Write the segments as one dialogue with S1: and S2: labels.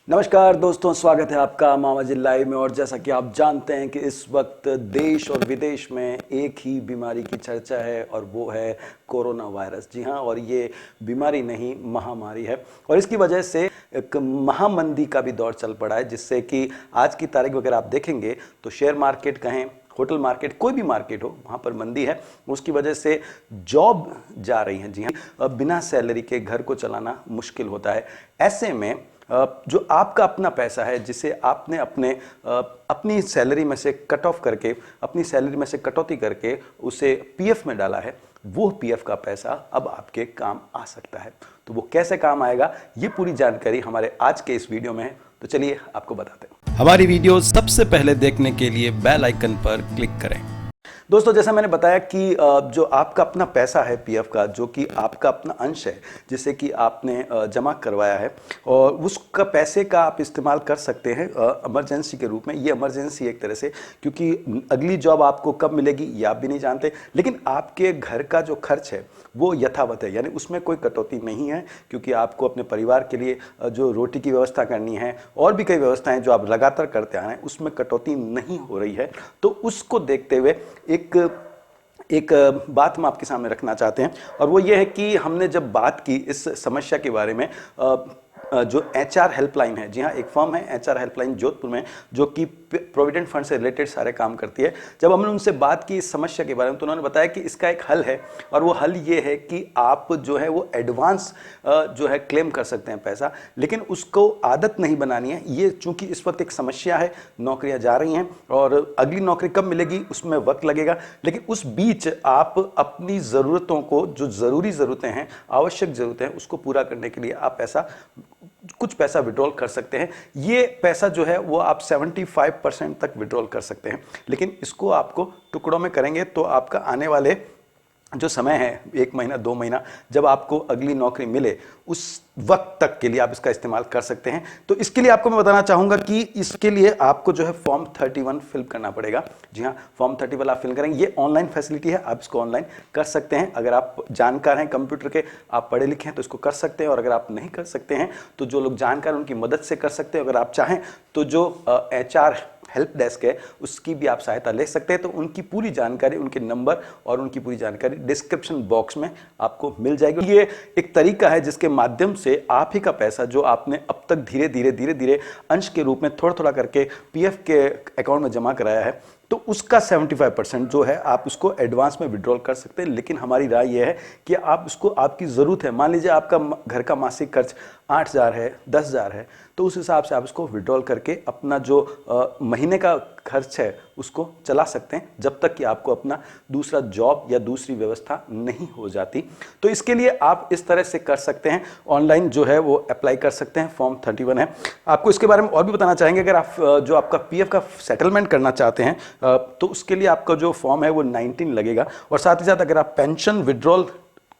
S1: नमस्कार दोस्तों, स्वागत है आपका मामाजी लाइव में। और जैसा कि आप जानते हैं कि इस वक्त देश और विदेश में एक ही बीमारी की चर्चा है और वो है कोरोना वायरस। जी हाँ, और ये बीमारी नहीं महामारी है और इसकी वजह से एक महामंदी का भी दौर चल पड़ा है, जिससे कि आज की तारीख अगर आप देखेंगे तो शेयर मार्केट कहें, होटल मार्केट, कोई भी मार्केट हो, वहाँ पर मंदी है। उसकी वजह से जॉब जा रही हैं। जी हाँ, बिना सैलरी के घर को चलाना मुश्किल होता है। ऐसे में जो आपका अपना पैसा है, जिसे आपने अपनी सैलरी में से कट ऑफ करके, अपनी सैलरी में से कटौती करके उसे पीएफ में डाला है, वो पीएफ का पैसा अब आपके काम आ सकता है। तो वो कैसे काम आएगा, ये पूरी जानकारी हमारे आज के इस वीडियो में है। तो चलिए आपको बताते हैं।
S2: हमारी वीडियो सबसे पहले देखने के लिए बेल आइकन पर क्लिक करें।
S1: दोस्तों, जैसा मैंने बताया कि जो आपका अपना पैसा है पीएफ का, जो कि आपका अपना अंश है, जिसे कि आपने जमा करवाया है, और उसका पैसे का आप इस्तेमाल कर सकते हैं इमरजेंसी के रूप में। ये इमरजेंसी एक तरह से, क्योंकि अगली जॉब आपको कब मिलेगी ये आप भी नहीं जानते, लेकिन आपके घर का जो खर्च है वो यथावत है, यानी उसमें कोई कटौती नहीं है, क्योंकि आपको अपने परिवार के लिए जो रोटी की व्यवस्था करनी है और भी कई व्यवस्थाएं जो आप लगातार करते आ रहे हैं, उसमें कटौती नहीं हो रही है। तो उसको देखते हुए एक बात हम आपके सामने रखना चाहते हैं, और वो ये है कि हमने जब बात की इस समस्या के बारे में, जो एचआर हेल्पलाइन है, जी हाँ, एक फर्म है एचआर हेल्पलाइन जोधपुर में, जो कि प्रोविडेंट फंड से रिलेटेड सारे काम करती है। जब हमने उनसे बात की इस समस्या के बारे में, तो उन्होंने बताया कि इसका एक हल है, और वो हल ये है कि आप जो है वो एडवांस जो है क्लेम कर सकते हैं पैसा, लेकिन उसको आदत नहीं बनानी है। ये चूंकि इस वक्त एक समस्या है, नौकरियां जा रही हैं और अगली नौकरी कब मिलेगी उसमें वक्त लगेगा, लेकिन उस बीच आप अपनी ज़रूरतों को, जो ज़रूरी ज़रूरतें हैं, आवश्यक ज़रूरतें हैं, उसको पूरा करने के लिए आप कुछ पैसा विड्रॉल कर सकते हैं। ये पैसा जो है वो आप 75% तक विड्रॉल कर सकते हैं, लेकिन इसको आपको टुकड़ों में करेंगे तो आपका आने वाले जो समय है, 1 महीना 2 महीना, जब आपको अगली नौकरी मिले उस वक्त तक के लिए आप इसका इस्तेमाल कर सकते हैं। तो इसके लिए आपको मैं बताना चाहूँगा कि इसके लिए आपको जो है फॉर्म 31 फिल करना पड़ेगा। जी हाँ, फॉर्म 31 आप फिल करेंगे। ये ऑनलाइन फैसिलिटी है, आप इसको ऑनलाइन कर सकते हैं। अगर आप जानकार हैं कंप्यूटर के, आप पढ़े लिखे हैं, तो इसको कर सकते हैं, और अगर आप नहीं कर सकते हैं तो जो लोग जानकार उनकी मदद से कर सकते हैं। अगर आप चाहें तो जो एचआर हेल्प डेस्क है उसकी भी आप सहायता ले सकते हैं। तो उनकी पूरी जानकारी, उनके नंबर और उनकी पूरी जानकारी डिस्क्रिप्शन बॉक्स में आपको मिल जाएगी। ये एक तरीका है जिसके माध्यम से आप ही का पैसा, जो आपने अब तक धीरे धीरे अंश के रूप में थोड़ा थोड़ा करके पीएफ के अकाउंट में जमा कराया है, तो उसका 75% जो है आप उसको एडवांस में विड्रॉल कर सकते हैं। लेकिन हमारी राय यह है कि आप उसको, आपकी ज़रूरत है, मान लीजिए आपका घर का मासिक खर्च 8,000 है, 10,000 है, तो उस हिसाब से आप उसको विड्रॉल करके अपना जो महीने का खर्च है उसको चला सकते हैं, जब तक कि आपको अपना दूसरा जॉब या दूसरी व्यवस्था नहीं हो जाती। तो इसके लिए आप इस तरह से कर सकते हैं, ऑनलाइन जो है वो अप्लाई कर सकते हैं। फॉर्म 31 है। आपको इसके बारे में और भी बताना चाहेंगे। अगर आप जो आपका पीएफ का सेटलमेंट करना चाहते हैं तो उसके लिए आपका जो फॉर्म है वो 19 लगेगा, और साथ ही साथ अगर आप पेंशन विड्रॉल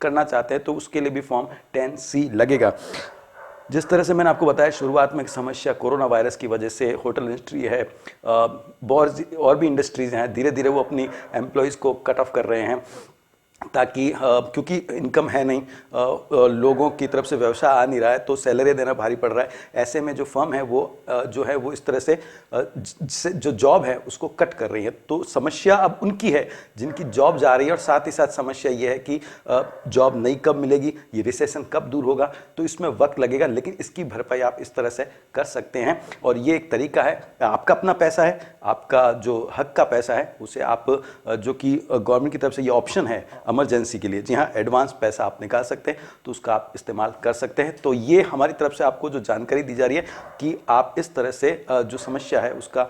S1: करना चाहते हैं तो उसके लिए भी फॉर्म 10C लगेगा। जिस तरह से मैंने आपको बताया शुरुआत में, एक समस्या कोरोना वायरस की वजह से होटल इंडस्ट्री है, और भी इंडस्ट्रीज हैं, धीरे धीरे वो अपनी एम्प्लॉयज़ को कट ऑफ कर रहे हैं, ताकि क्योंकि इनकम है नहीं, लोगों की तरफ से व्यवसाय आ नहीं रहा है, तो सैलरी देना भारी पड़ रहा है। ऐसे में जो फर्म है वो जो है वो इस तरह से जो जॉब है उसको कट कर रही है। तो समस्या अब उनकी है जिनकी जॉब जा रही है, और साथ ही साथ समस्या ये है कि जॉब नई कब मिलेगी, ये रिसेशन कब दूर होगा, तो इसमें वक्त लगेगा। लेकिन इसकी भरपाई आप इस तरह से कर सकते हैं, और ये एक तरीका है। आपका अपना पैसा है, आपका जो हक का पैसा है, उसे आप जो कि गवर्नमेंट की तरफ से ये ऑप्शन है इमरजेंसी के लिए, जी हाँ, एडवांस पैसा आप निकाल सकते हैं, तो उसका आप इस्तेमाल कर सकते हैं। तो ये हमारी तरफ से आपको जो जानकारी दी जा रही है कि आप इस तरह से जो समस्या है उसका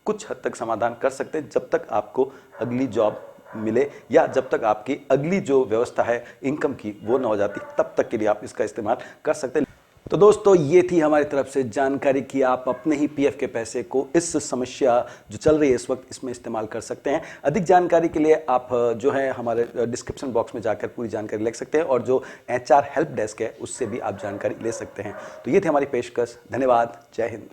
S1: कुछ हद तक समाधान कर सकते हैं, जब तक आपको अगली जॉब मिले, या जब तक आपकी अगली जो व्यवस्था है इनकम की वो ना हो जाती, तब तक के लिए आप इसका इस्तेमाल कर सकते हैं। तो दोस्तों, ये थी हमारी तरफ से जानकारी कि आप अपने ही पीएफ के पैसे को इस समस्या जो चल रही है इस वक्त, इसमें इस्तेमाल कर सकते हैं। अधिक जानकारी के लिए आप जो है हमारे डिस्क्रिप्शन बॉक्स में जाकर पूरी जानकारी ले सकते हैं, और जो एचआर हेल्प डेस्क है उससे भी आप जानकारी ले सकते हैं। तो ये थी हमारी पेशकश। धन्यवाद। जय हिंद।